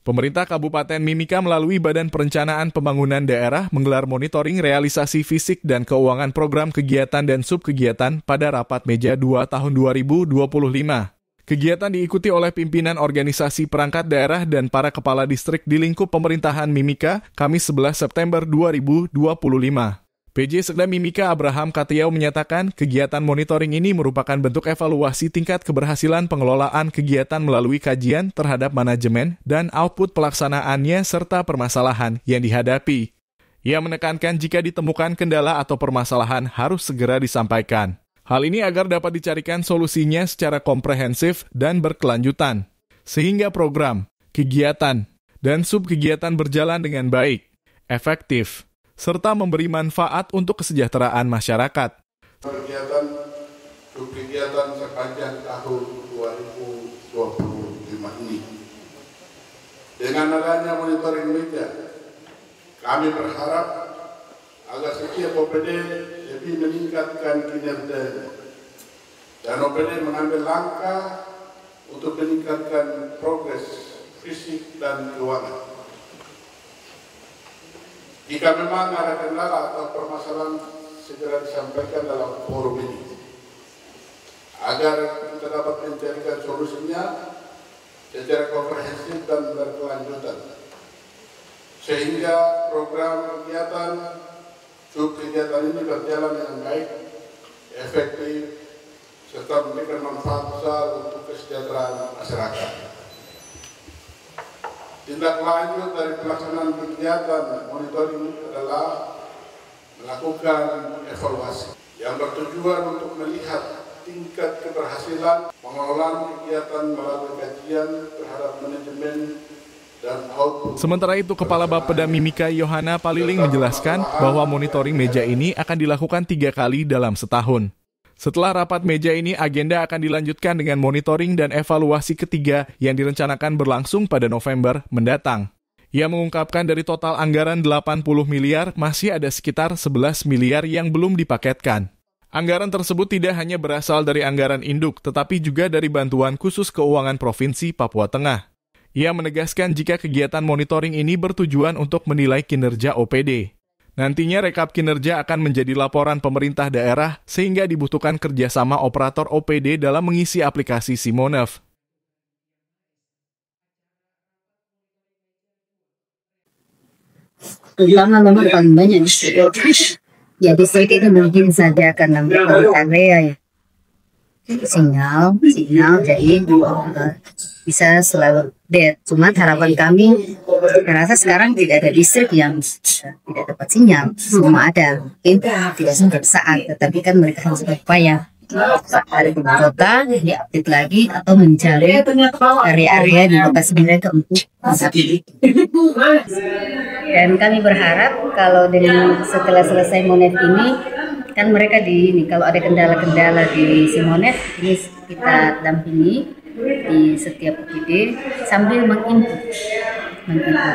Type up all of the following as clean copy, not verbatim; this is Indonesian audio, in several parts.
Pemerintah Kabupaten Mimika melalui Badan Perencanaan Pembangunan Daerah menggelar monitoring realisasi fisik dan keuangan program kegiatan dan subkegiatan pada Rapat Meja 2 tahun 2025. Kegiatan diikuti oleh pimpinan organisasi perangkat daerah dan para kepala distrik di lingkup pemerintahan Mimika, Kamis 11 September 2025. PJ Sekda Mimika Abraham Katiau menyatakan kegiatan monitoring ini merupakan bentuk evaluasi tingkat keberhasilan pengelolaan kegiatan melalui kajian terhadap manajemen dan output pelaksanaannya serta permasalahan yang dihadapi. Ia menekankan jika ditemukan kendala atau permasalahan harus segera disampaikan. Hal ini agar dapat dicarikan solusinya secara komprehensif dan berkelanjutan, sehingga program, kegiatan, dan subkegiatan berjalan dengan baik, efektif, serta memberi manfaat untuk kesejahteraan masyarakat. Kegiatan sepanjang tahun 2025 ini. Dengan adanya monitoring meja, kami berharap agar setiap OPD lebih meningkatkan kinerjanya dan OPD mengambil langkah untuk meningkatkan progres fisik dan keuangan. Jika memang ada kendala atau permasalahan, segera disampaikan dalam forum ini, agar kita dapat mencarikan solusinya secara komprehensif dan berkelanjutan, sehingga program kegiatan, subkegiatan ini berjalan dengan baik, efektif, serta memberikan manfaat besar untuk kesejahteraan masyarakat. Tindak lanjut dari pelaksanaan kegiatan monitoring adalah melakukan evaluasi yang bertujuan untuk melihat tingkat keberhasilan pengelolaan kegiatan melalui kajian terhadap manajemen dan output. Sementara itu, Kepala Bapeda Mimika Yohana Paliling menjelaskan bahwa monitoring meja ini akan dilakukan 3 kali dalam setahun. Setelah rapat meja ini, agenda akan dilanjutkan dengan monitoring dan evaluasi ketiga yang direncanakan berlangsung pada November mendatang. Ia mengungkapkan dari total anggaran 80 miliar, masih ada sekitar 11 miliar yang belum dipaketkan. Anggaran tersebut tidak hanya berasal dari anggaran induk, tetapi juga dari bantuan khusus keuangan Provinsi Papua Tengah. Ia menegaskan jika kegiatan monitoring ini bertujuan untuk menilai kinerja OPD. Nantinya rekap kinerja akan menjadi laporan pemerintah daerah sehingga dibutuhkan kerjasama operator OPD dalam mengisi aplikasi Simonef. Lama-lama paling banyak ya distrik itu mungkin saja karena area ya. Sinyal jadi bisa selalu dead. Cuma harapan kami, saya rasa sekarang tidak ada distrik yang tidak dapat sinyal, semua ada. Mungkin tidak setiap saat, tetapi kan mereka harus berupaya dari kota diupdate lagi atau mencari area-area di lokasi mereka untuk dan kami berharap kalau dengan setelah selesai Monef ini kan mereka kalau ada kendala-kendala di Simonef ini kita dampingi di setiap OPD sambil menginput.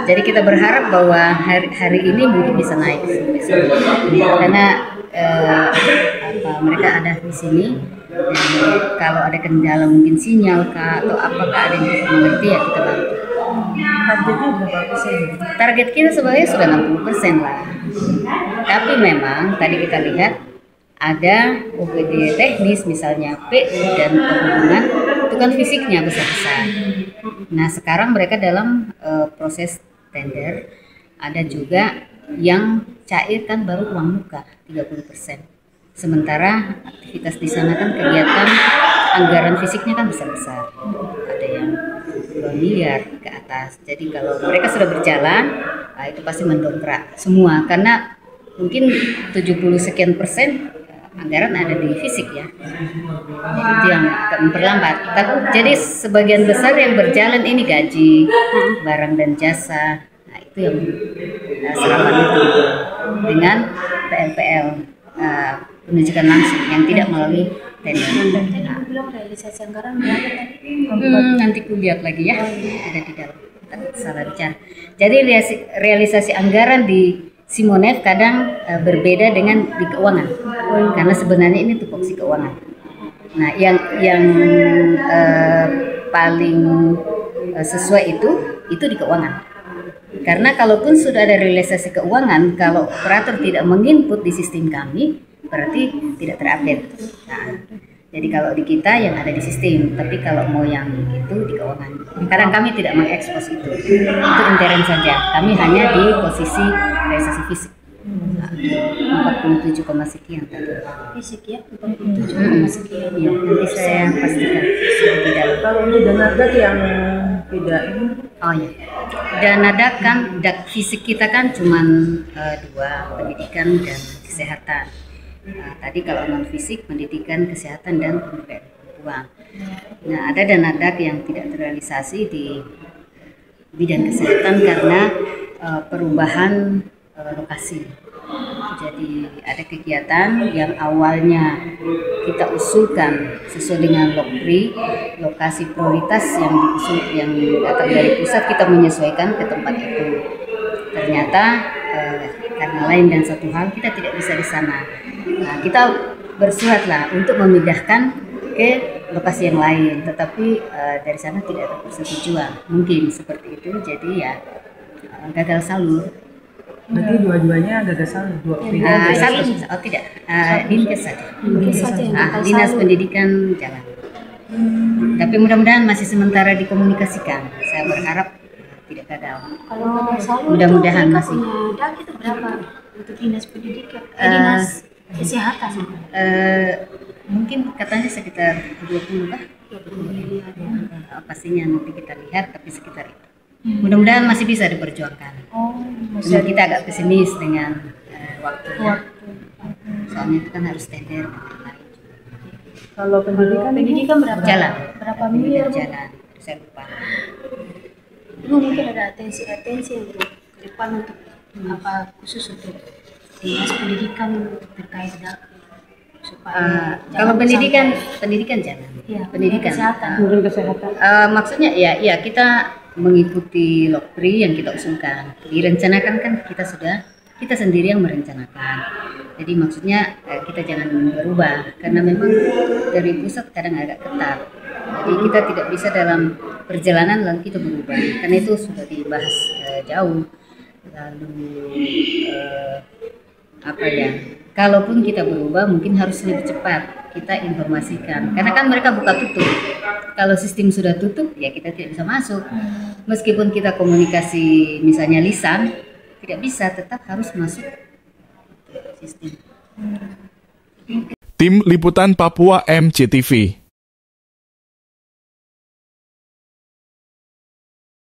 Jadi kita berharap bahwa hari ini mungkin bisa naik karena mereka ada di sini. Dan kalau ada kendala mungkin sinyal atau apakah ada yang bisa mengerti ya kita bantu. Targetnya berapa persen? Target kita sebenarnya sudah 60% lah. Tapi memang tadi kita lihat ada OPD teknis misalnya PU dan perhubungan itu kan fisiknya besar-besar. Nah sekarang mereka dalam proses tender, ada juga yang cair kan baru uang muka 30%. Sementara aktivitas di sana kan kegiatan anggaran fisiknya kan besar-besar. Ada yang 2 miliar ke atas. Jadi kalau mereka sudah berjalan, itu pasti mendongkrak semua karena mungkin 70 sekian persen anggaran ada di fisik ya. Jadi itu yang agak memperlambat. Jadi sebagian besar yang berjalan ini gaji, barang dan jasa. Nah itu yang serapan itu dengan PLPL penunjukan langsung yang tidak melalui tender. Tadi bilang realisasi anggaran berapa tadi? Nanti kulihat lagi ya. Ada di dalam. Salah bicara. Jadi realisasi anggaran di Simonef kadang berbeda dengan di keuangan, karena sebenarnya ini tupoksi keuangan. Nah, yang paling sesuai itu itu di keuangan. Karena kalaupun sudah ada realisasi keuangan, kalau operator tidak menginput di sistem kami, berarti tidak terupdate. Nah, jadi kalau di kita yang ada di sistem, tapi kalau mau yang itu di keuangan. Kadang kami tidak mengekspos itu intern saja. Kami hanya di posisi realisasi fisik. 47, sekian tadi. Fisik ya, 47, sekian. Ya, nanti saya pastikan tidak. Kalau ini dana dak yang tidak ini. Oh ya, dana dak kan dak fisik kita kan cuman dua, pendidikan dan kesehatan. Tadi kalau non fisik, pendidikan, kesehatan dan pemberdayaan perempuan. Nah, ada dana dak yang tidak terrealisasi di bidang kesehatan karena perubahan lokasi. Jadi ada kegiatan yang awalnya kita usulkan sesuai dengan LOKPRI, lokasi prioritas yang diusul yang datang dari pusat, kita menyesuaikan ke tempat itu. Ternyata karena lain dan satu hal kita tidak bisa di sana. Nah, kita bersuratlah untuk memindahkan ke lokasi yang lain, tetapi dari sana tidak ada persetujuan. Mungkin seperti itu, jadi ya gagal salur. Berarti dua-duanya gagal salur, dua pihak. Satu, oh tidak, dinkes saja. Dinas pendidikan jalan. Tapi mudah-mudahan masih sementara dikomunikasikan. Saya berharap tidak gagal. Kalau salur Mudah-mudahan mereka masih. punya dak itu berapa untuk dinas pendidikan, dinas kesehatan? Mungkin katanya sekitar 20 kah? Pastinya nanti kita lihat, tapi sekitar itu. Mudah-mudahan masih bisa diperjuangkan. Cuma kita agak pesimis dengan waktunya. Soalnya itu kan harus tender. Kalau Pendidikan berapa? Jalan. Berapa miliar? Jalan. Saya lupa. Ibu mungkin ada atensi untuk ke depan untuk apa khusus untuk dinas pendidikan terkait dak supaya Kalau pendidikan jalan. ya, Pendidikan. kesehatan. mungkin kesehatan. Maksudnya ya kita mengikuti LOKPRI yang kita usulkan. Direncanakan kan kita sendiri yang merencanakan. Jadi maksudnya kita jangan berubah karena memang dari pusat kadang agak ketat. Jadi kita tidak bisa dalam perjalanan lalu kita berubah karena itu sudah dibahas jauh. Lalu kalaupun kita berubah mungkin harus lebih cepat kita informasikan karena kan mereka buka tutup. Kalau sistem sudah tutup ya kita tidak bisa masuk. Meskipun kita komunikasi misalnya lisan tidak bisa, tetap harus masuk sistem. Tim Liputan Papua MCTV.